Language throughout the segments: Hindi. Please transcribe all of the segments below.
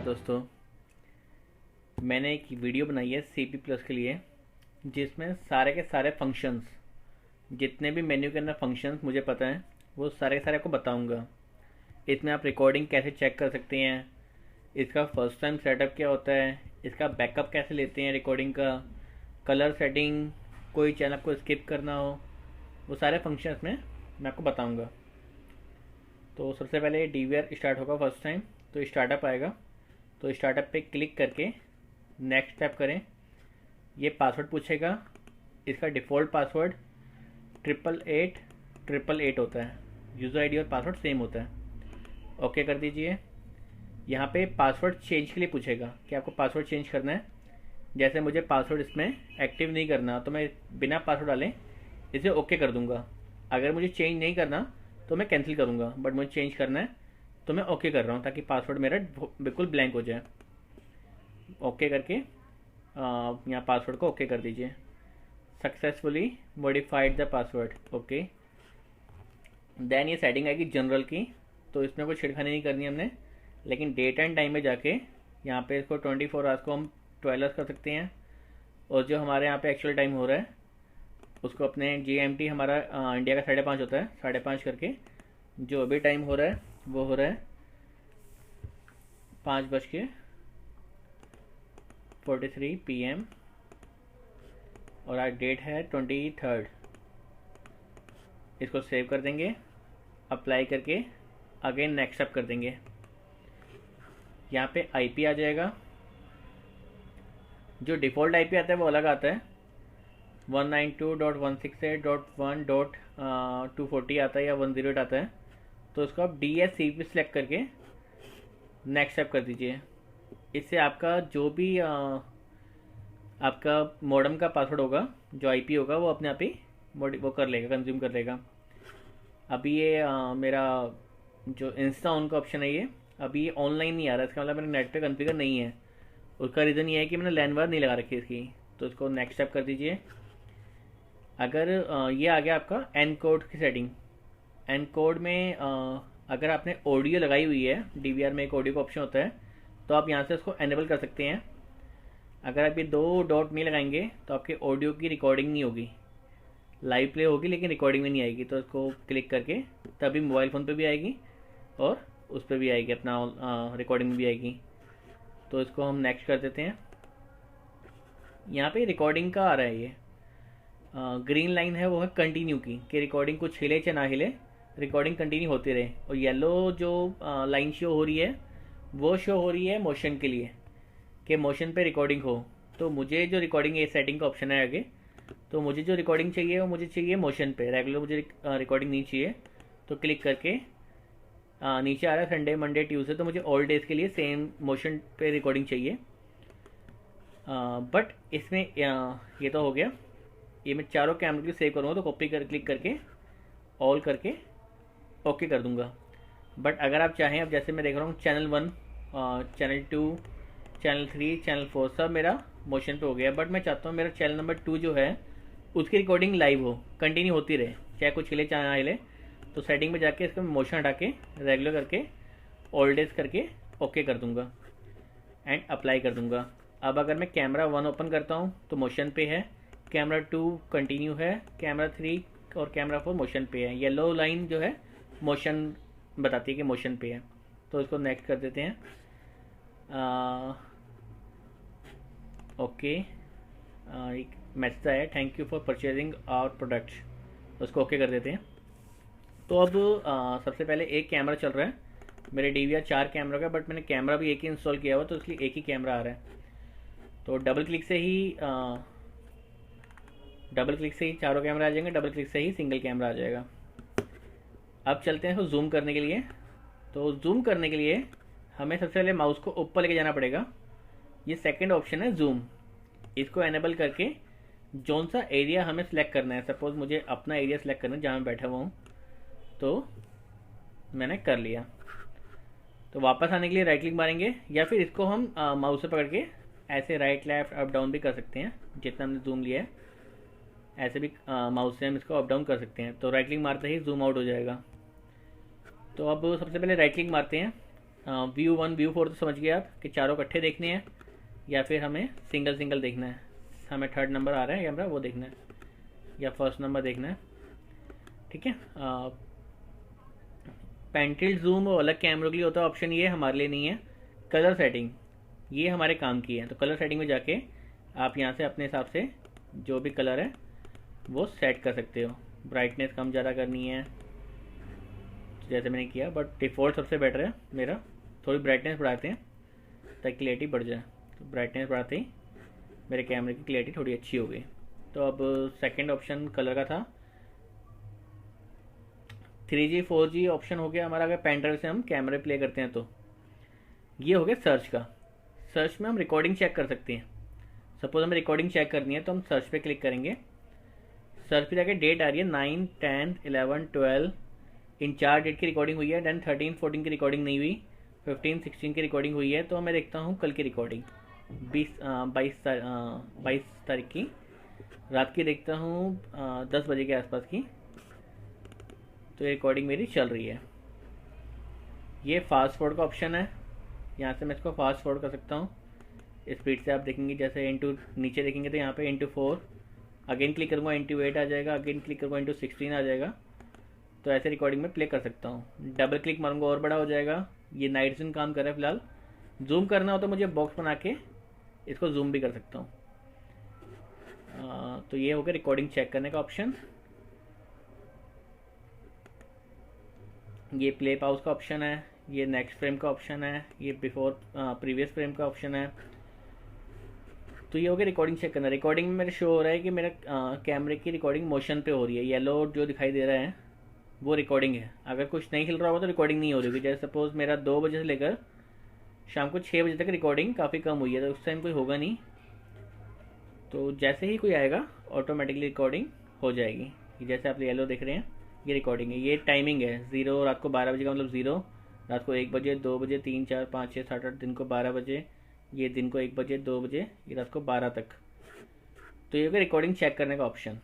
दोस्तों, मैंने एक वीडियो बनाई है सी पी प्लस के लिए जिसमें सारे के सारे फंक्शंस, जितने भी मेन्यू के अंदर फंक्शंस मुझे पता हैं वो सारे के सारे आपको बताऊंगा। इसमें आप रिकॉर्डिंग कैसे चेक कर सकते हैं, इसका फर्स्ट टाइम सेटअप क्या होता है, इसका बैकअप कैसे लेते हैं रिकॉर्डिंग का, कलर सेटिंग, कोई चैनल को स्किप करना हो, वो सारे फंक्शंस में मैं आपको बताऊँगा। तो सबसे पहले डी वी आर स्टार्ट होगा फर्स्ट टाइम, तो स्टार्टअप आएगा। तो स्टार्टअप पे क्लिक करके नेक्स्ट टैप करें। ये पासवर्ड पूछेगा, इसका डिफ़ॉल्ट पासवर्ड 888 होता है। यूज़र आईडी और पासवर्ड सेम होता है। ओके कर दीजिए। यहाँ पे पासवर्ड चेंज के लिए पूछेगा कि आपको पासवर्ड चेंज करना है। जैसे मुझे पासवर्ड इसमें एक्टिव नहीं करना तो मैं बिना पासवर्ड डालें इसे ओके कर दूंगा। अगर मुझे चेंज नहीं करना तो मैं कैंसिल करूंगा, बट मुझे चेंज करना है तो मैं ओके कर रहा हूँ ताकि पासवर्ड मेरा बिल्कुल ब्लैंक हो जाए। ओके करके यहाँ पासवर्ड को ओके कर दीजिए। Successfully modified the password. Okay, then ये सेटिंग आएगी जनरल की, तो इसमें कोई छिड़खानी नहीं करनी हमने, लेकिन डेट एंड टाइम में जाके यहाँ पे इसको 24 आवर्स को हम 12 आवर्स कर सकते हैं। और जो हमारे यहाँ पे एक्चुअल टाइम हो रहा है उसको अपने GMT, हमारा इंडिया का 5:30 होता है, 5:30 करके जो अभी टाइम हो रहा है वो हो रहा है 5:43 PM। और आज डेट है 23। इसको सेव कर देंगे, अप्लाई करके अगेन नेक्स्ट अप कर देंगे। यहाँ पे IP आ जाएगा। जो डिफ़ॉल्ट IP आता है वो अलग आता है, 192.168.1.240 आता है या 108 आता है। तो इसको आप DSCP सेलेक्ट करके नेक्स्ट ऐप कर दीजिए। इससे आपका जो भी आपका मॉडेम का पासवर्ड होगा, जो IP होगा, वो अपने आप ही वो कर लेगा, कंज्यूम कर लेगा। अभी ये मेरा जो इंस्टा ऑन का ऑप्शन है ये अभी ऑनलाइन नहीं आ रहा, इसका मतलब मेरे नेट पे कॉन्फ़िगर नहीं है। उसका रीज़न ये है कि मैंने लैन वायर नहीं लगा रखी इसकी। तो इसको नेक्स्ट ऐप कर दीजिए। अगर ये आ गया आपका एन कोड की सेटिंग। एन कोड में अगर आपने ऑडियो लगाई हुई है, DVR में एक ऑडियो का ऑप्शन होता है, तो आप यहाँ से उसको एनेबल कर सकते हैं। अगर आप ये 2 डॉट नहीं लगाएंगे तो आपके ऑडियो की रिकॉर्डिंग नहीं होगी, लाइव प्ले होगी लेकिन रिकॉर्डिंग में नहीं आएगी। तो इसको क्लिक करके तभी मोबाइल फ़ोन पे भी आएगी और उस पर भी आएगी, अपना रिकॉर्डिंग में भी आएगी। तो इसको हम नेक्स्ट कर देते हैं। यहाँ पे रिकॉर्डिंग का आ रहा है, ये ग्रीन लाइन है वो है कंटिन्यू की, कि रिकॉर्डिंग कुछ हिले चाहे ना हिले, रिकॉर्डिंग कंटिन्यू होती रहे। और येलो जो लाइन शो हो रही है वो शो हो रही है मोशन के लिए, कि मोशन पे रिकॉर्डिंग हो। तो मुझे जो रिकॉर्डिंग ये सेटिंग का ऑप्शन है आगे, तो मुझे जो रिकॉर्डिंग चाहिए वो मुझे चाहिए मोशन पे, रेगुलर मुझे रिकॉर्डिंग नहीं चाहिए। तो क्लिक करके नीचे आ रहा है संडे मंडे ट्यूसडे, तो मुझे ऑल डेज के लिए सेम मोशन पे रिकॉर्डिंग चाहिए। बट इसमें ये तो हो गया। ये मैं चारों कैमरे के लिए सेव करूँगा तो कॉपी कर क्लिक करके ऑल करके ओके कर दूंगा। बट अगर आप चाहें, अब जैसे मैं देख रहा हूँ चैनल 1, चैनल 2, चैनल 3, चैनल 4 सब मेरा मोशन पे हो गया। बट मैं चाहता हूँ मेरा चैनल नंबर 2 जो है उसकी रिकॉर्डिंग लाइव हो, कंटिन्यू होती रहे, चाहे कुछ हिले चाहे ना हिले। तो सेटिंग में जाके इसका मोशन हटा के रेगुलर करके ऑल डेज करके ओके कर दूंगा एंड अप्लाई कर दूंगा। अब अगर मैं कैमरा 1 ओपन करता हूँ तो मोशन पे है, कैमरा 2 कंटिन्यू है, कैमरा 3 और कैमरा 4 मोशन पे है। येलो लाइन जो है मोशन बताती है कि मोशन पे है। तो इसको नेक्स्ट कर देते हैं। ओके, एक मैसेज आया, thank you for purchasing our product. उसको ओके कर देते हैं। तो अब सबसे पहले एक कैमरा चल रहा है, मेरे DVR 4 कैमरा का, बट मैंने कैमरा भी एक ही इंस्टॉल किया हुआ तो इसलिए एक ही कैमरा आ रहा है। तो डबल क्लिक से ही चारों कैमरा आ जाएंगे, डबल क्लिक से ही सिंगल कैमरा आ जाएगा। अब चलते हैं जूम करने के लिए। तो जूम करने के लिए हमें सबसे पहले माउस को ऊपर लेके जाना पड़ेगा। ये सेकंड ऑप्शन है जूम। इसको एनेबल करके जौन सा एरिया हमें सेलेक्ट करना है, सपोज मुझे अपना एरिया सेलेक्ट करना है जहाँ मैं बैठा हुआ हूँ, तो मैंने कर लिया। तो वापस आने के लिए राइट क्लिक मारेंगे, या फिर इसको हम माउस से पकड़ के ऐसे राइट लेफ्ट अप डाउन भी कर सकते हैं। जितना हमने जूम लिया है ऐसे भी माउस से हम इसको अप डाउन कर सकते हैं। तो राइट क्लिक मारते ही जूम आउट हो जाएगा। तो अब सबसे पहले राइट क्लिक मारते हैं, व्यू 1 व्यू 4 तो समझ गए आप कि चारों इकट्ठे देखने हैं या फिर हमें सिंगल सिंगल देखना है। हमें थर्ड नंबर आ रहा है कैमरा वो देखना है या फर्स्ट नंबर देखना है। ठीक है। पेंटिल्ड जूम और अलग कैमरों के लिए होता है ऑप्शन, ये हमारे लिए नहीं है। कलर सेटिंग ये हमारे काम की है, तो कलर सेटिंग में जाके आप यहाँ से अपने हिसाब से जो भी कलर है वो सेट कर सकते हो। ब्राइटनेस कम ज़्यादा करनी है जैसे मैंने किया, बट डिफ़ॉल्ट सबसे बेटर है मेरा। थोड़ी ब्राइटनेस बढ़ाते हैं ताकि क्लियरिटी बढ़ जाए, तो ब्राइटनेस बढ़ाते ही मेरे कैमरे की क्लियरिटी थोड़ी अच्छी हो गई। तो अब सेकंड ऑप्शन कलर का था। 3G 4G ऑप्शन हो गया हमारा, अगर पेन ड्राइव से हम कैमरे प्ले करते हैं तो। ये हो गया सर्च का। सर्च में हम रिकॉर्डिंग चेक कर सकते हैं। सपोज हमें रिकॉर्डिंग चेक करनी है तो हम सर्च पे क्लिक करेंगे। सर्च पे जाके डेट आ रही है 9, 10, 11, 12, इन 4 डेट की रिकॉर्डिंग हुई है। देन 13, 14 की रिकॉर्डिंग नहीं हुई, 15, 16 की रिकॉर्डिंग हुई है। तो मैं देखता हूँ कल की रिकॉर्डिंग 22 तारीख की रात की देखता हूँ 10 बजे के आसपास की। तो ये रिकॉर्डिंग मेरी चल रही है। ये फास्ट फॉरवर्ड का ऑप्शन है, यहाँ से मैं इसको फास्ट फॉरवर्ड कर सकता हूँ। स्पीड से आप देखेंगे जैसे इंटू नीचे देखेंगे तो यहाँ पे इंटू 4, अगेन क्लिक करूँगा इंटू 8 आ जाएगा, अगेन क्लिक करूँगा इंटू 16 आ जाएगा। तो ऐसे रिकॉर्डिंग में प्ले कर सकता हूँ। डबल क्लिक मारूंगा और बड़ा हो जाएगा। ये नाइट जूम काम कर रहा है फिलहाल। जूम करना हो तो मुझे बॉक्स बना के इसको जूम भी कर सकता हूँ। तो ये हो गया रिकॉर्डिंग चेक करने का ऑप्शन। ये प्ले पाउज का ऑप्शन है, ये नेक्स्ट फ्रेम का ऑप्शन है, ये बिफोर प्रीवियस फ्रेम का ऑप्शन है। तो ये हो गया रिकॉर्डिंग चेक करना। रिकॉर्डिंग में मेरे शो हो रहा है कि मेरा कैमरे की रिकॉर्डिंग मोशन पे हो रही है। येलो जो दिखाई दे रहा है वो रिकॉर्डिंग है। अगर कुछ नहीं हिल रहा होगा तो रिकॉर्डिंग नहीं हो रही होगी। जैसे सपोज मेरा 2 बजे से लेकर शाम को 6 बजे तक रिकॉर्डिंग काफ़ी कम हुई है, तो उस टाइम कोई होगा नहीं। तो जैसे ही कोई आएगा ऑटोमेटिकली रिकॉर्डिंग हो जाएगी। जैसे आप येलो देख रहे हैं ये रिकॉर्डिंग है। ये टाइमिंग है 0 रात को 12 बजे का मतलब 0, रात को 1 बजे, 2 बजे, 3, 4, 5, 6, 7, 8, दिन को 12 बजे, ये दिन को 1 बजे, 2 बजे, ये रात को 12 तक। तो ये होगा रिकॉर्डिंग चेक करने का ऑप्शन।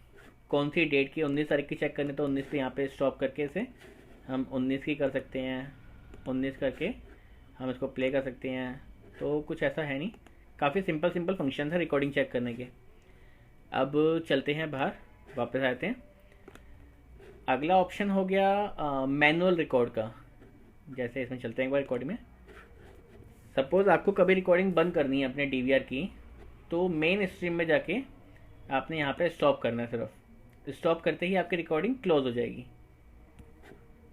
कौन सी डेट की, 19 तारीख की चेक करनी तो 19 पे यहाँ पे स्टॉप करके इसे हम 19 की कर सकते हैं। 19 करके हम इसको प्ले कर सकते हैं। तो कुछ ऐसा है नहीं, काफ़ी सिंपल सिंपल फंक्शन है रिकॉर्डिंग चेक करने के। अब चलते हैं बाहर, वापस आते हैं। अगला ऑप्शन हो गया मैनुअल रिकॉर्ड का। जैसे इसमें चलते हैं एक बार रिकॉर्ड में। सपोज़ आपको कभी रिकॉर्डिंग बंद करनी है अपने डीवीआर की, तो मेन स्ट्रीम में जाके आपने यहाँ पे स्टॉप करना है। सिर्फ स्टॉप करते ही आपकी रिकॉर्डिंग क्लोज हो जाएगी।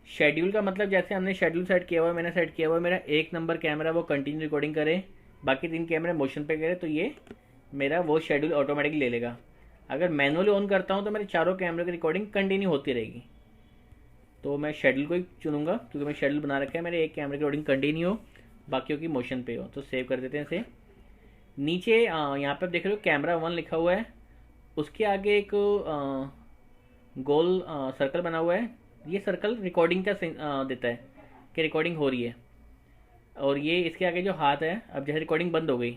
शेड्यूल का मतलब जैसे हमने शेड्यूल सेट किया हुआ है, मैंने सेट किया हुआ है मेरा 1 नंबर कैमरा वो कंटिन्यू रिकॉर्डिंग करे, बाकी 3 कैमरे मोशन पे करे, तो ये मेरा वो शेड्यूल ऑटोमेटिकली ले लेगा। अगर मैनुअली ऑन करता हूँ तो मेरे चारों कैमरे की रिकॉर्डिंग कंटिन्यू होती रहेगी। तो मैं शेड्यूल को ही चुनूंगा क्योंकि मैं शेड्यूल बना रखा है मेरे एक कैमरे की रिकॉर्डिंग कंटिन्यू हो, बाकियों की मोशन पे हो। तो सेव कर देते हैं इसे। नीचे यहाँ पे आप देख रहे हो कैमरा 1 लिखा हुआ है, उसके आगे एक गोल सर्कल बना हुआ है। ये सर्कल रिकॉर्डिंग का देता है कि रिकॉर्डिंग हो रही है। और ये इसके आगे जो हाथ है, अब जैसे रिकॉर्डिंग बंद हो गई,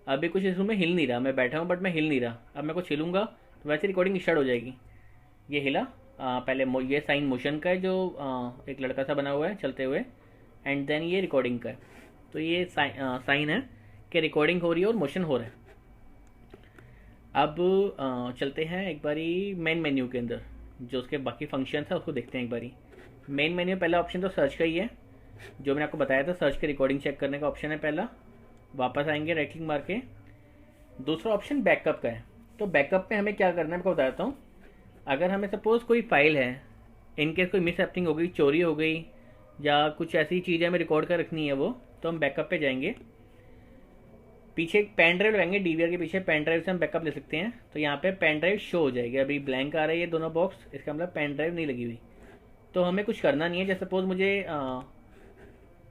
अभी कुछ इस रूम में हिल नहीं रहा, मैं बैठा हूँ बट मैं हिल नहीं रहा। अब मैं कुछ हिलूंगा तो वैसे रिकॉर्डिंग स्टार्ट हो जाएगी। ये हिला, पहले ये साइन मोशन का है जो एक लड़का सा बना हुआ है चलते हुए, एंड देन ये रिकॉर्डिंग का है। तो ये साइन है कि रिकॉर्डिंग हो रही है और मोशन हो रहा है। अब चलते हैं एक बारी मेन मेन्यू के अंदर, जो उसके बाकी फंक्शन है उसको देखते हैं एक बारी। मेन मेन्यू पहला ऑप्शन तो सर्च का ही है, जो मैंने आपको बताया था। सर्च के रिकॉर्डिंग चेक करने का ऑप्शन है पहला। वापस आएंगे राइट क्लिक मार के। दूसरा ऑप्शन बैकअप का है। तो बैकअप में हमें क्या करना है आपको बताता हूँ। अगर हमें सपोज कोई फाइल है, इनकेस कोई मिस हैपनिंग हो गई, चोरी हो गई या कुछ ऐसी चीज़ें हमें रिकॉर्ड कर रखनी है वो, तो हम बैकअप पे जाएंगे। पीछे एक पेन ड्राइव लगाएंगे, डीवीआर के पीछे पेन ड्राइव से हम बैकअप ले सकते हैं। तो यहाँ पे पेन ड्राइव शो हो जाएगी। अभी ब्लैंक आ रही है दोनों बॉक्स, इसका मतलब पेन ड्राइव नहीं लगी हुई। तो हमें कुछ करना नहीं है। जैसे सपोज मुझे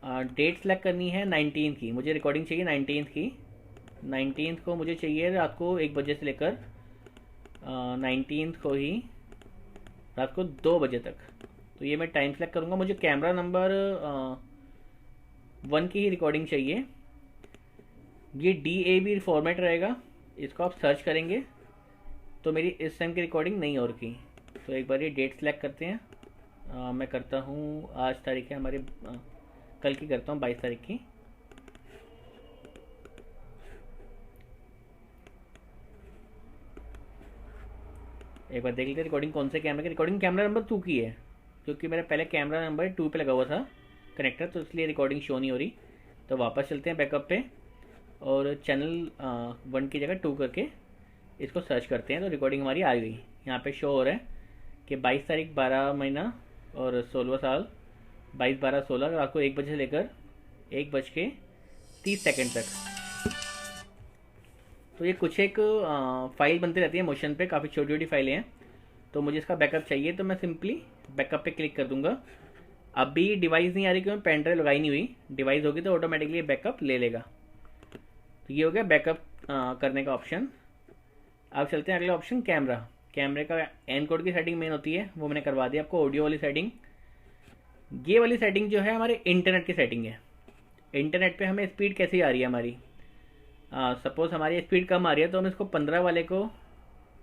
डेट सेलेक्ट करनी है 19 की, मुझे रिकॉर्डिंग चाहिए 19 की। 19 को मुझे चाहिए रात को 1 बजे से लेकर 19 को ही रात को 2 बजे तक। तो ये मैं टाइम सेलेक्ट करूँगा। मुझे कैमरा नंबर 1 की ही रिकॉर्डिंग चाहिए। ये DAB फॉर्मेट रहेगा, इसको आप सर्च करेंगे तो मेरी इस टाइम की रिकॉर्डिंग नहीं हो रखी। तो एक बार ये डेट सेलेक्ट करते हैं। मैं करता हूँ, आज तारीख है हमारी कल की करता हूँ, 22 तारीख की। एक बार देख लेते रिकॉर्डिंग कौन से कैमरे की। रिकॉर्डिंग कैमरा नंबर 2 की है, क्योंकि मेरा पहले कैमरा नंबर 2 पे लगा हुआ था कनेक्टर, तो इसलिए रिकॉर्डिंग शो नहीं हो रही। तो वापस चलते हैं बैकअप पे और चैनल 1 की जगह 2 करके इसको सर्च करते हैं। तो रिकॉर्डिंग हमारी आ गई। यहाँ पे शो हो रहा है कि 22 तारीख 12 महीना और 16वां साल, 22/12/16 रात को 1 बजे से लेकर 1:30 तक। तो ये कुछ एक फाइल बनती रहती है मोशन पे, काफ़ी छोटी छोटी फाइलें हैं। तो मुझे इसका बैकअप चाहिए, तो मैं सिंपली बैकअप पे क्लिक कर दूंगा। अभी डिवाइस नहीं आ रही क्योंकि पेन ड्राइव लगाई नहीं हुई। डिवाइस होगी तो ऑटोमेटिकली बैकअप ले लेगा। तो ये हो गया बैकअप करने का ऑप्शन। अब चलते हैं अगले ऑप्शन, कैमरा। कैमरे का एनकोड की सेटिंग मेन होती है, वो मैंने करवा दी आपको। ऑडियो वाली सेटिंग, ये वाली सेटिंग जो है हमारे इंटरनेट की सेटिंग है। इंटरनेट पे हमें स्पीड कैसी आ रही है हमारी, सपोज हमारी स्पीड कम आ रही है तो हम इसको 15 वाले को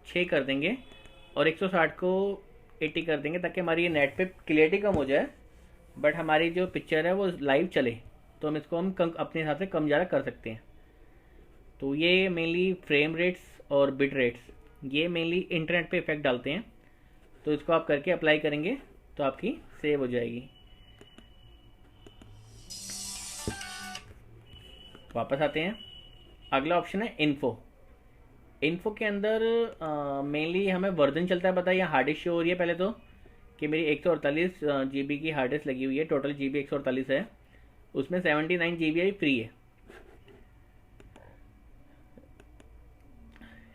6 कर देंगे और 160 को 80 कर देंगे, ताकि हमारी ये नेट पे क्लियरिटी कम हो जाए, बट हमारी जो पिक्चर है वो लाइव चले। तो हम इसको अपने हिसाब से कम ज़्यादा कर सकते हैं। तो ये मेनली फ्रेम रेट्स और बिट रेट्स, ये मेनली इंटरनेट पे इफेक्ट डालते हैं। तो इसको आप करके अप्लाई करेंगे तो आपकी सेव हो जाएगी। वापस आते हैं, अगला ऑप्शन है इन्फो। इन्फो के अंदर मेनली हमें वर्जन चलता है पता है, या हार्ड डिस्क शो हो रही है पहले तो कि मेरी 148 GB की हार्ड डिस्क लगी हुई है। टोटल GB 148 है, उसमें 79 GB फ्री है।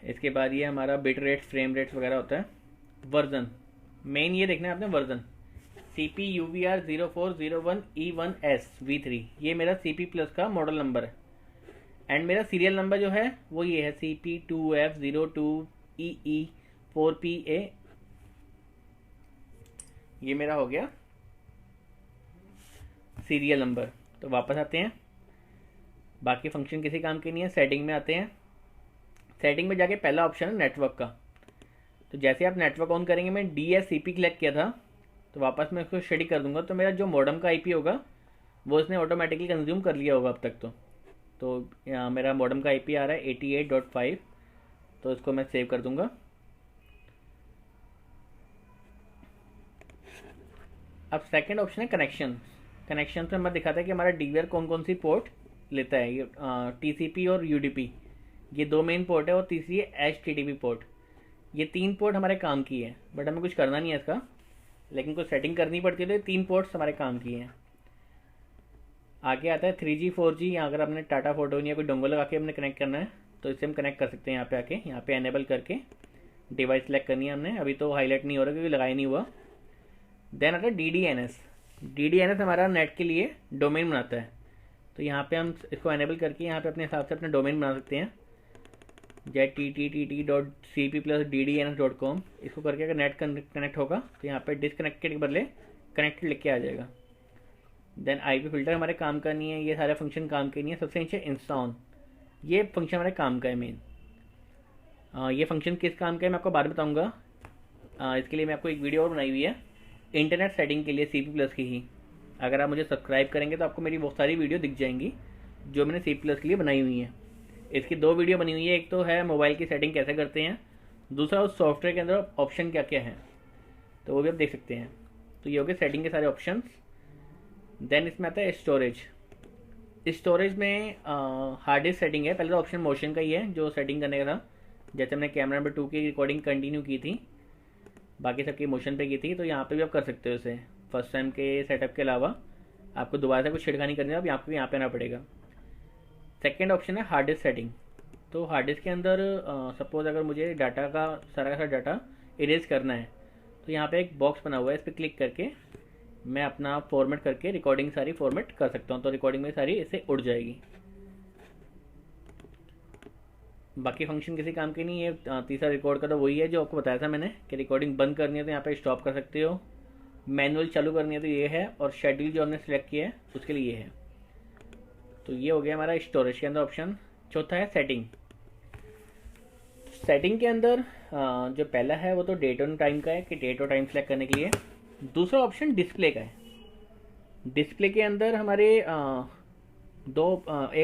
इसके बाद ये हमारा बिट रेट्स, फ्रेम रेट्स वगैरह होता है। वर्जन मेन ये देखना है आपने, वर्जन CPUVR0401E1S V3, ये मेरा CP+ का मॉडल नंबर है। एंड मेरा सीरियल नंबर जो है वो ये है CP2F02EE4PA। ये मेरा हो गया सीरियल नंबर। तो वापस आते हैं, बाकी फंक्शन किसी काम के नहीं है। सेटिंग में आते हैं, सेटिंग में जाके पहला ऑप्शन है नेटवर्क का। तो जैसे आप नेटवर्क ऑन करेंगे, मैं DSCP क्लिक किया था, तो वापस मैं उसको स्टडी कर दूंगा। तो मेरा जो मॉडेम का IP होगा वो इसने ऑटोमेटिकली कंज्यूम कर लिया होगा अब तक। तो यहाँ मेरा मॉडेम का IP आ रहा है 88.5, तो इसको मैं सेव कर दूंगा। अब सेकंड ऑप्शन है कनेक्शन। कनेक्शन में मैं दिखाता है कि हमारा DVR कौन कौन सी पोर्ट लेता है। ये TCP और UDP, ये 2 मेन पोर्ट है, और तीसरी है HTTP पोर्ट। ये 3 पोर्ट हमारे काम की है, बट हमें कुछ करना नहीं है इसका, लेकिन कुछ सेटिंग करनी पड़ती है। तो ये 3 पोर्ट्स हमारे काम की हैं। आगे आता है 3G 4G, या अगर आपने टाटा फोटोन या कोई डोंगो लगा के हमने कनेक्ट करना है तो इससे हम कनेक्ट कर सकते हैं। यहाँ पे आके यहाँ पे एनेबल करके डिवाइस सेलेक्ट करनी है हमने। अभी तो हाईलाइट नहीं हो रहा क्योंकि लगाया नहीं हुआ। देन आता है DDNS। DDNS हमारा नेट के लिए डोमेन बनाता है। तो यहाँ पे हम इसको एनेबल करके यहाँ पे अपने हिसाब से अपना डोमेन बना सकते हैं, tttt.cp+ddns.com। इसको करके अगर नेट कनेक्ट होगा तो यहाँ पे डिसकनेक्टेड के बदले कनेक्टेड लिख के आ जाएगा। देन IP फिल्टर हमारे काम का नहीं है, ये सारे फंक्शन काम के नहीं है। सबसे नीचे इंस्टा ऑन, ये फंक्शन हमारे काम का है मेन। ये फंक्शन किस काम का है मैं आपको बाद में बताऊँगा। इसके लिए मैं आपको एक वीडियो और बनाई हुई है इंटरनेट सेटिंग के लिए CP+ की ही। अगर आप मुझे सब्सक्राइब करेंगे तो आपको मेरी बहुत सारी वीडियो दिख जाएंगी जो मैंने CP+ के लिए बनाई हुई हैं। इसकी 2 वीडियो बनी हुई है, एक तो है मोबाइल की सेटिंग कैसे करते हैं, दूसरा उस सॉफ्टवेयर के अंदर ऑप्शन क्या क्या है, तो वो भी आप देख सकते हैं। तो ये हो गए सेटिंग के सारे ऑप्शंस। देन इसमें आता है स्टोरेज। स्टोरेज में हार्ड डिस्क सेटिंग है। पहले तो ऑप्शन मोशन का ही है जो सेटिंग करने का था। जैसे हमने कैमरा नंबर 2 की रिकॉर्डिंग कंटिन्यू की थी, बाकी सबकी मोशन पे की थी, तो यहाँ पे भी आप कर सकते हो इसे। फर्स्ट टाइम के सेटअप के अलावा आपको दोबारा से कुछ छिड़खानी करनी है, अब आपको यहाँ पे आना पड़ेगा। सेकेंड ऑप्शन है हार्ड डिस्क सेटिंग। तो हार्ड डिस्क के अंदर सपोज अगर मुझे डाटा का सारा डाटा इरेज करना है तो यहाँ पे एक बॉक्स बना हुआ है, इस पर क्लिक करके मैं अपना फॉर्मेट करके रिकॉर्डिंग सारी फॉर्मेट कर सकता हूँ। तो रिकॉर्डिंग में सारी इससे उड़ जाएगी। बाकी फंक्शन किसी काम के नहीं है। तीसरा रिकॉर्ड का तो वही है जो आपको बताया था मैंने कि रिकॉर्डिंग बंद करनी है तो यहाँ पे स्टॉप कर सकते हो, मैनुअल चालू करनी है तो ये है, और शेड्यूल जो हमने सेलेक्ट किया है उसके लिए ये है। तो ये हो गया हमारा स्टोरेज के अंदर ऑप्शन। चौथा है सेटिंग। सेटिंग के अंदर जो पहला है वो तो डेट और टाइम का है कि डेट और टाइम सेलेक्ट करने के लिए। दूसरा ऑप्शन डिस्प्ले का है। डिस्प्ले के अंदर हमारे एक आ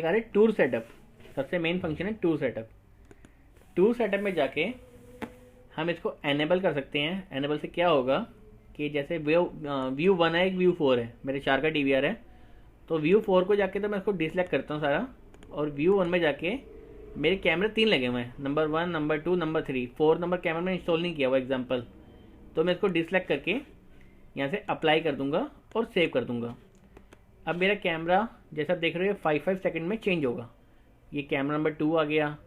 रहे टूर सेटअप। सबसे मेन फंक्शन है टूर सेटअप। टूर सेटअप में जाके हम इसको एनेबल कर सकते हैं। एनेबल से क्या होगा कि जैसे व्यू 1 है, एक व्यू 4 है, मेरे 4 का DVR है, तो व्यू 4 को जाके तो मैं इसको डिसलेक्ट करता हूँ सारा, और व्यू 1 में जाके मेरे कैमरे 3 लगे हुए हैं, number 1, number 2, number 3, 4 number camera मैंने इंस्टॉल नहीं किया हुआ एग्जाम्पल, तो मैं इसको डिसलेक्ट करके यहाँ से अप्लाई कर दूंगा और सेव कर दूंगा। अब मेरा कैमरा जैसा देख रहे हो 5 सेकंड में चेंज होगा। ये कैमरा नंबर 2 आ गया,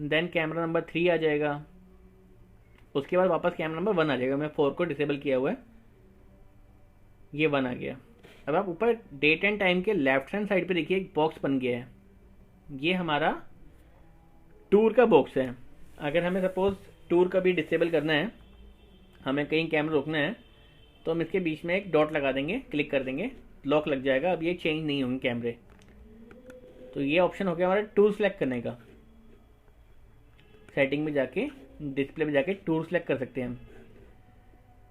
देन कैमरा नंबर 3 आ जाएगा, उसके बाद वापस कैमरा नंबर 1 आ जाएगा। मैं 4 को डिसेबल किया हुआ है, ये 1 आ गया। अब आप ऊपर डेट एंड टाइम के लेफ्ट हैंड साइड पे देखिए एक बॉक्स बन गया है, ये हमारा टूर का बॉक्स है। अगर हमें सपोज टूर का भी डिसेबल करना है, हमें कहीं कैमरा रोकना है, तो हम इसके बीच में एक डॉट लगा देंगे, क्लिक कर देंगे, लॉक लग जाएगा। अब ये चेंज नहीं होंगे कैमरे। तो ये ऑप्शन हो गया हमारा टूर सेलेक्ट करने का। सेटिंग में जाके डिस्प्ले में जाके टूर सेलेक्ट कर सकते हैं हम।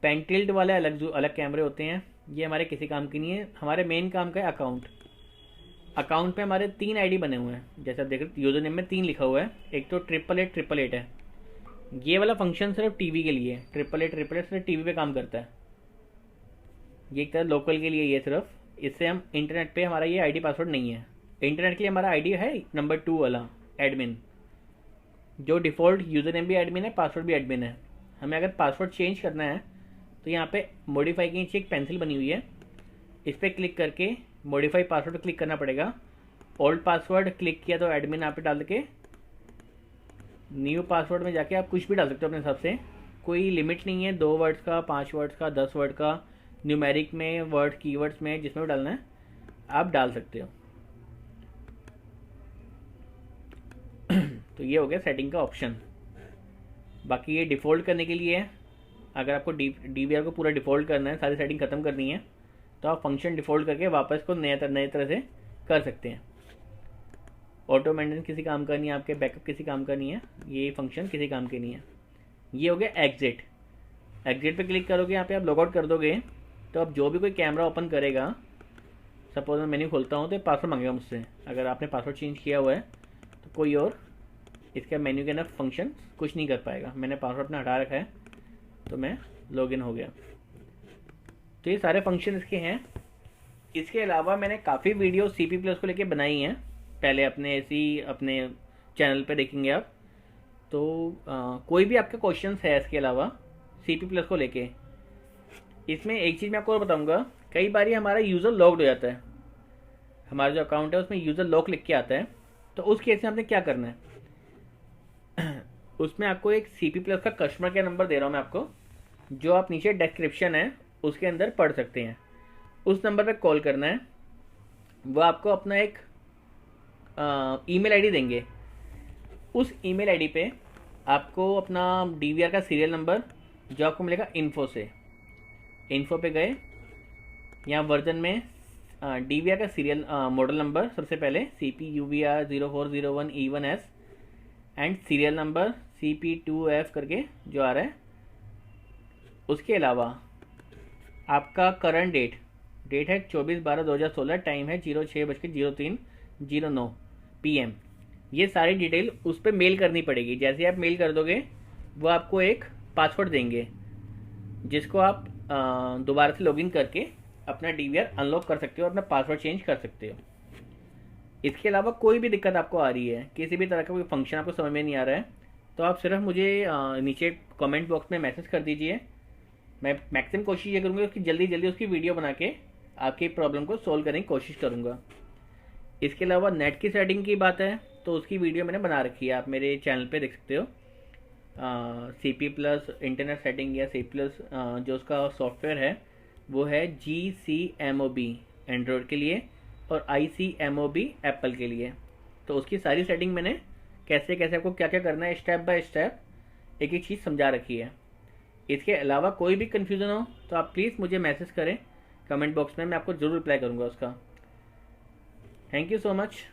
पेन टिल्ट वाले अलग जो अलग कैमरे होते हैं, ये हमारे किसी काम की नहीं है। हमारे मेन काम का है अकाउंट। अकाउंट पे हमारे 3 आईडी बने हुए हैं, जैसे आप देख रहे हो यूजर नेम में 3 लिखा हुआ है। एक तो 888 है, ये वाला फंक्शन सिर्फ टीवी के लिए है। 888 सिर्फ टीवी पे काम करता है, ये एक तरह लोकल के लिए ये सिर्फ। इससे हम इंटरनेट पे हमारा ये आईडी पासवर्ड नहीं है। इंटरनेट के लिए हमारा आईडी है नंबर 2 वाला एडमिन, जो डिफ़ॉल्ट यूज़र नेम भी एडमिन है, पासवर्ड भी एडमिन है। हमें अगर पासवर्ड चेंज करना है तो यहाँ पे मॉडिफाई के नीचे एक पेंसिल बनी हुई है, इस पर क्लिक करके मॉडिफाई पासवर्ड पर क्लिक करना पड़ेगा। ओल्ड पासवर्ड क्लिक किया तो एडमिन यहाँ पे डाल के न्यू पासवर्ड में जाके आप कुछ भी डाल सकते हो अपने हिसाब से, कोई लिमिट नहीं है। 2 वर्ड्स का, 5 वर्ड्स का, 10 वर्ड का, न्यूमेरिक में, वर्ड कीवर्ड्स में, जिसमें भी डालना है आप डाल सकते हो। तो ये हो गया सेटिंग का ऑप्शन। बाकी ये डिफ़ॉल्ट करने के लिए है। अगर आपको DVR को पूरा डिफ़ॉल्ट करना है, सारी सेटिंग ख़त्म करनी है, तो आप फंक्शन डिफ़ॉल्ट करके वापस को नए तरह से कर सकते हैं। ऑटो मेंटेनेंस किसी काम का नहीं है, आपके बैकअप किसी काम का नहीं है, ये फंक्शन किसी काम के नहीं है। ये हो गया एग्जिट। एग्जिट पे क्लिक करोगे, यहाँ पे आप लॉगआउट कर दोगे, तो अब जो भी कोई कैमरा ओपन करेगा, सपोज मैं मेन्यू खोलता हूँ तो पासवर्ड मांगेगा मुझसे। अगर आपने पासवर्ड चेंज किया हुआ है तो कोई और इसका मेन्यू के अंदर फंक्शन कुछ नहीं कर पाएगा। मैंने पासवर्ड अपना हटा रखा है, तो मैं लॉगिन हो गया। तो ये सारे फंक्शन इसके हैं। इसके अलावा मैंने काफ़ी वीडियो CP+ को लेके बनाई हैं, पहले अपने चैनल पे देखेंगे आप। तो कोई भी आपके क्वेश्चंस है इसके अलावा CP+ को लेके, इसमें एक चीज़ मैं आपको और बताऊंगा। कई बार हमारा यूज़र लॉक्ड हो जाता है, हमारा जो अकाउंट है उसमें यूज़र लॉक लिख के आता है, तो उस केस में आपने क्या करना है, उसमें आपको एक CP+ का कस्टमर केयर नंबर दे रहा हूँ मैं आपको, जो आप नीचे डिस्क्रिप्शन है उसके अंदर पढ़ सकते हैं। उस नंबर पर कॉल करना है, वो आपको अपना एक ईमेल आईडी देंगे। उस ईमेल आईडी पे आपको अपना DVR का सीरियल नंबर, जो आपको मिलेगा इन्फो से, इन्फो पे गए, यहाँ वर्जन में DVR का सीरियल मॉडल नंबर सबसे पहले CP/UVR 0401E1S and serial number CP2F करके जो आ रहा है। उसके अलावा आपका करंट डेट है 24/12/2016, टाइम है 06:03:09 PM। ये सारी डिटेल उस पर मेल करनी पड़ेगी। जैसे आप मेल कर दोगे, वो आपको एक पासवर्ड देंगे, जिसको आप दोबारा से लॉगिन करके अपना DVR अनलॉक कर सकते हो, अपना पासवर्ड चेंज कर सकते हो। इसके अलावा कोई भी दिक्कत आपको आ रही है, किसी भी तरह का कोई फंक्शन आपको समझ में नहीं आ रहा है, तो आप सिर्फ मुझे नीचे कमेंट बॉक्स में मैसेज कर दीजिए। मैं मैक्सिमम कोशिश ये करूँगा कि जल्दी उसकी वीडियो बना के आपकी प्रॉब्लम को सोल्व करने की कोशिश करूँगा। इसके अलावा नेट की सेटिंग की बात है तो उसकी वीडियो मैंने बना रखी है, आप मेरे चैनल पे देख सकते हो। CP+ इंटरनेट सेटिंग या CP+ जो उसका सॉफ्टवेयर है वो है GCMOB एंड्रॉयड के लिए और ICMOB एप्पल के लिए। तो उसकी सारी सेटिंग मैंने कैसे आपको क्या करना है स्टेप बाय स्टेप एक चीज़ समझा रखी है। इसके अलावा कोई भी कन्फ्यूज़न हो तो आप प्लीज़ मुझे मैसेज करें कमेंट बॉक्स में, मैं आपको ज़रूर रिप्लाई करूँगा उसका। Thank you so much.